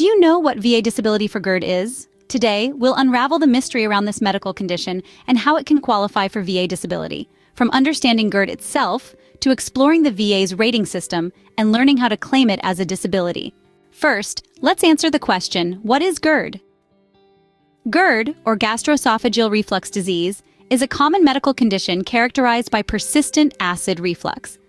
Do you know what VA disability for GERD is? Today, we'll unravel the mystery around this medical condition and how it can qualify for VA disability, from understanding GERD itself to exploring the VA's rating system and learning how to claim it as a disability. First, let's answer the question, what is GERD? GERD, or gastroesophageal reflux disease, is a common medical condition characterized by persistent acid reflux.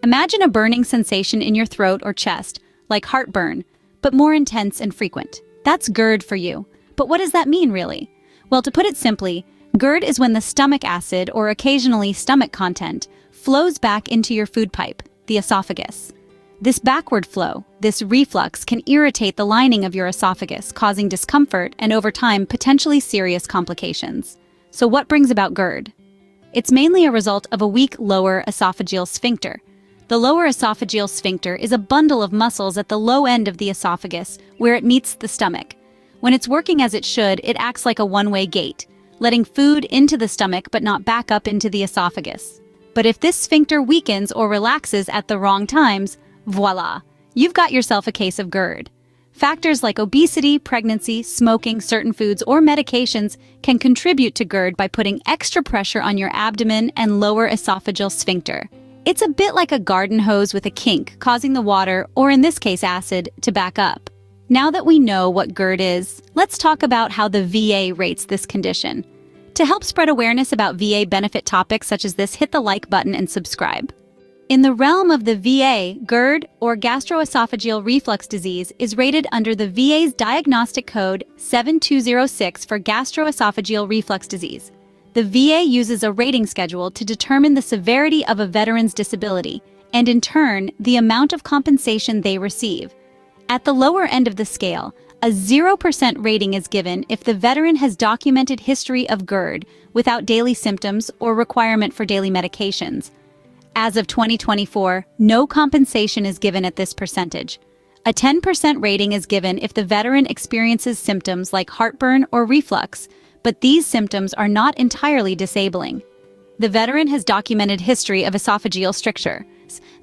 Imagine a burning sensation in your throat or chest, like heartburn, but more intense and frequent. That's GERD for you. But what does that mean, really? Well, to put it simply, GERD is when the stomach acid, or occasionally stomach content, flows back into your food pipe, the esophagus. This backward flow, this reflux, can irritate the lining of your esophagus, causing discomfort and, over time, potentially serious complications. So what brings about GERD? It's mainly a result of a weak lower esophageal sphincter. The lower esophageal sphincter is a bundle of muscles at the low end of the esophagus, where it meets the stomach. When it's working as it should, it acts like a one-way gate, letting food into the stomach but not back up into the esophagus. But if this sphincter weakens or relaxes at the wrong times, voila, you've got yourself a case of GERD. Factors like obesity, pregnancy, smoking, certain foods, or medications can contribute to GERD by putting extra pressure on your abdomen and lower esophageal sphincter. It's a bit like a garden hose with a kink, causing the water, or in this case acid, to back up. Now that we know what GERD is, let's talk about how the VA rates this condition. To help spread awareness about VA benefit topics such as this, hit the like button and subscribe. In the realm of the VA, GERD, or gastroesophageal reflux disease, is rated under the VA's diagnostic code 7206 for gastroesophageal reflux disease. The VA uses a rating schedule to determine the severity of a veteran's disability, and in turn, the amount of compensation they receive. At the lower end of the scale, a 0% rating is given if the veteran has documented history of GERD without daily symptoms or requirement for daily medications. As of 2024, no compensation is given at this percentage. A 10% rating is given if the veteran experiences symptoms like heartburn or reflux, but these symptoms are not entirely disabling. The veteran has documented history of esophageal stricture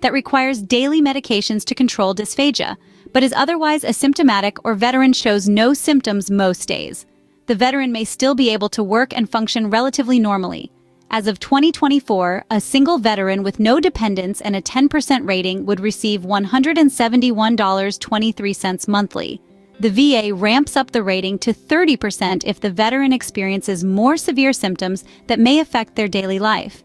that requires daily medications to control dysphagia, but is otherwise asymptomatic or veteran shows no symptoms most days. The veteran may still be able to work and function relatively normally. As of 2024, a single veteran with no dependents and a 10% rating would receive $171.23 monthly. The VA ramps up the rating to 30% if the veteran experiences more severe symptoms that may affect their daily life.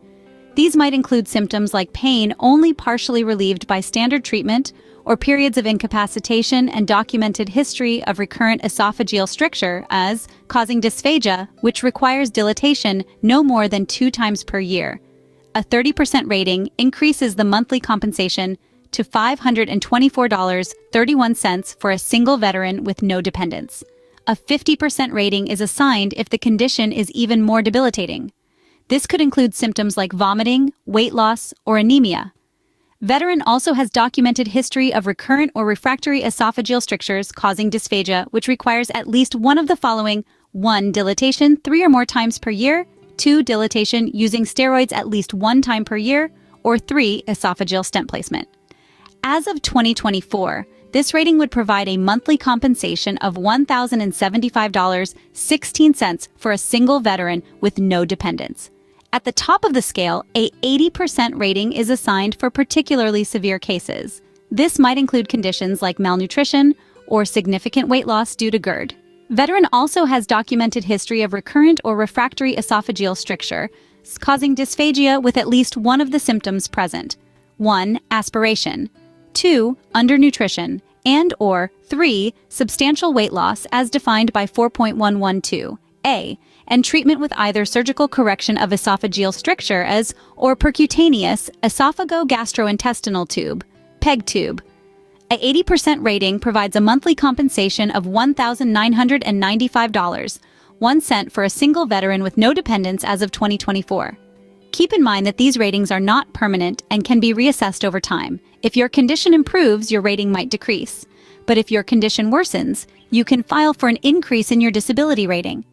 These might include symptoms like pain only partially relieved by standard treatment, or periods of incapacitation and documented history of recurrent esophageal stricture as causing dysphagia, which requires dilatation no more than 2 times per year. A 30% rating increases the monthly compensation to $524.31 for a single veteran with no dependents. A 50% rating is assigned if the condition is even more debilitating. This could include symptoms like vomiting, weight loss, or anemia. Veteran also has documented history of recurrent or refractory esophageal strictures causing dysphagia, which requires at least one of the following: 1. Dilatation 3 or more times per year, 2. Dilatation using steroids at least 1 time per year, or 3. Esophageal stent placement. As of 2024, this rating would provide a monthly compensation of $1,075.16 for a single veteran with no dependents. At the top of the scale, a 80% rating is assigned for particularly severe cases. This might include conditions like malnutrition or significant weight loss due to GERD. Veteran also has documented history of recurrent or refractory esophageal stricture, causing dysphagia with at least one of the symptoms present. 1. Aspiration. 2. Undernutrition. And/or 3. Substantial weight loss as defined by 4.112a. And treatment with either surgical correction of esophageal stricture or percutaneous esophago-gastrointestinal tube, PEG tube. A 80% rating provides a monthly compensation of $1,995.01 for a single veteran with no dependents as of 2024. Keep in mind that these ratings are not permanent and can be reassessed over time. If your condition improves, your rating might decrease. But if your condition worsens, you can file for an increase in your disability rating.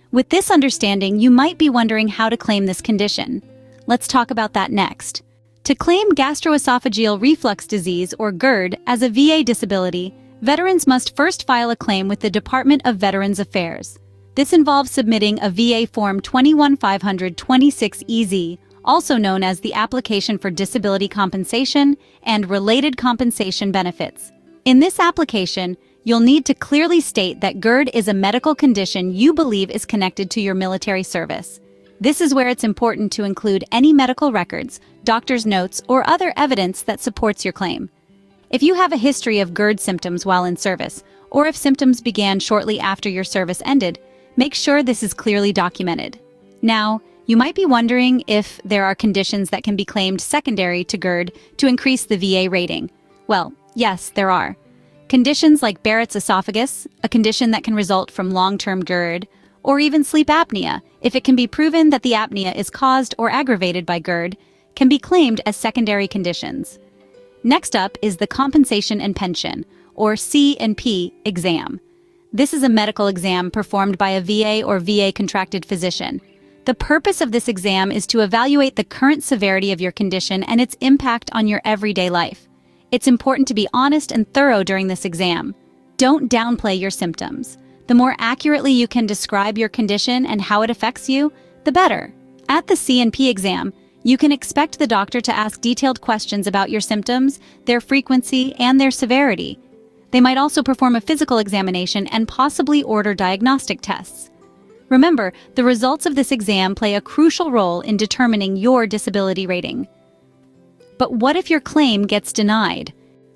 With this understanding, you might be wondering how to claim this condition. Let's talk about that next. To claim gastroesophageal reflux disease, or GERD, as a VA disability, Veterans must first file a claim with the Department of Veterans Affairs. This involves submitting a VA Form 21-526-EZ, also known as the Application for Disability Compensation and Related Compensation Benefits. In this application, you'll need to clearly state that GERD is a medical condition you believe is connected to your military service. This is where it's important to include any medical records, doctor's notes, or other evidence that supports your claim. If you have a history of GERD symptoms while in service, or if symptoms began shortly after your service ended, make sure this is clearly documented. Now, you might be wondering if there are conditions that can be claimed secondary to GERD to increase the VA rating. Well, yes, there are. Conditions like Barrett's esophagus, a condition that can result from long-term GERD, or even sleep apnea, if it can be proven that the apnea is caused or aggravated by GERD, can be claimed as secondary conditions. Next up is the Compensation and Pension, or C&P, exam. This is a medical exam performed by a VA or VA-contracted physician. The purpose of this exam is to evaluate the current severity of your condition and its impact on your everyday life. It's important to be honest and thorough during this exam. Don't downplay your symptoms. The more accurately you can describe your condition and how it affects you, the better. At the C&P exam, you can expect the doctor to ask detailed questions about your symptoms, their frequency, and their severity. They might also perform a physical examination and possibly order diagnostic tests. Remember, the results of this exam play a crucial role in determining your disability rating. But what if your claim gets denied?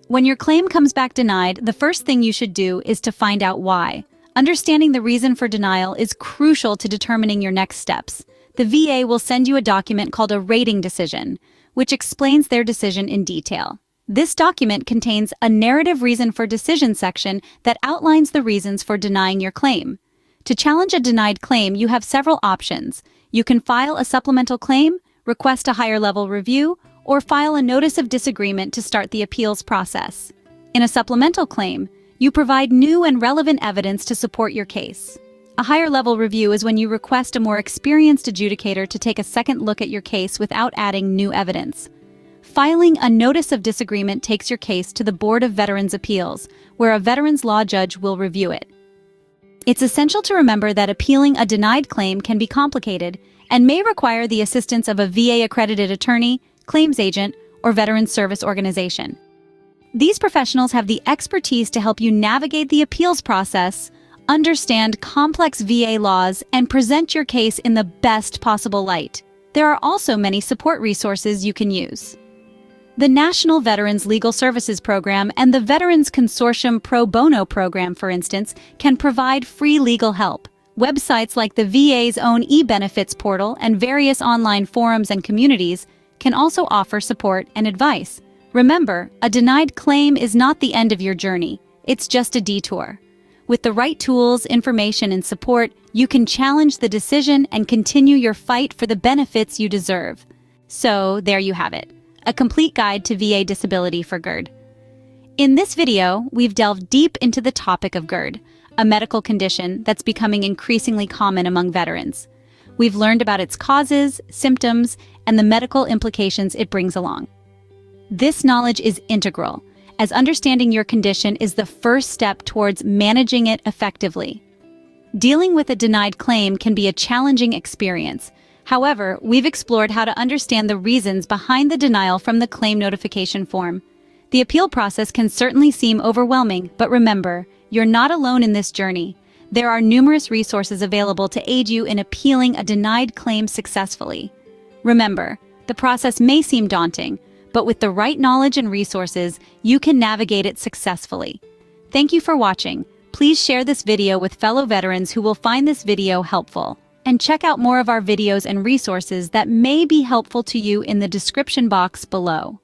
When your claim comes back denied, the first thing you should do is to find out why. Understanding the reason for denial is crucial to determining your next steps. The VA will send you a document called a rating decision, which explains their decision in detail. This document contains a narrative reason for decision section that outlines the reasons for denying your claim. To challenge a denied claim, you have several options. You can file a supplemental claim, request a higher-level review, or file a notice of disagreement to start the appeals process. In a supplemental claim, you provide new and relevant evidence to support your case. A higher-level review is when you request a more experienced adjudicator to take a second look at your case without adding new evidence. Filing a notice of disagreement takes your case to the Board of Veterans' Appeals, where a veterans law judge will review it. It's essential to remember that appealing a denied claim can be complicated and may require the assistance of a VA-accredited attorney, claims agent, or veterans service organization. These professionals have the expertise to help you navigate the appeals process, understand complex VA laws, and present your case in the best possible light. There are also many support resources you can use. The National Veterans Legal Services Program and the Veterans Consortium Pro Bono Program, for instance, can provide free legal help. Websites like the VA's own e-benefits portal and various online forums and communities can also offer support and advice. Remember, a denied claim is not the end of your journey. It's just a detour. With the right tools, information, and support, you can challenge the decision and continue your fight for the benefits you deserve. So, there you have it. A complete guide to VA disability for GERD. In this video, we've delved deep into the topic of GERD, a medical condition that's becoming increasingly common among veterans. We've learned about its causes, symptoms, and the medical implications it brings along. This knowledge is integral, as understanding your condition is the first step towards managing it effectively. Dealing with a denied claim can be a challenging experience. However, we've explored how to understand the reasons behind the denial from the claim notification form. The appeal process can certainly seem overwhelming, but remember, you're not alone in this journey. There are numerous resources available to aid you in appealing a denied claim successfully. Remember, the process may seem daunting, but with the right knowledge and resources, you can navigate it successfully. Thank you for watching. Please share this video with fellow veterans who will find this video helpful. And check out more of our videos and resources that may be helpful to you in the description box below.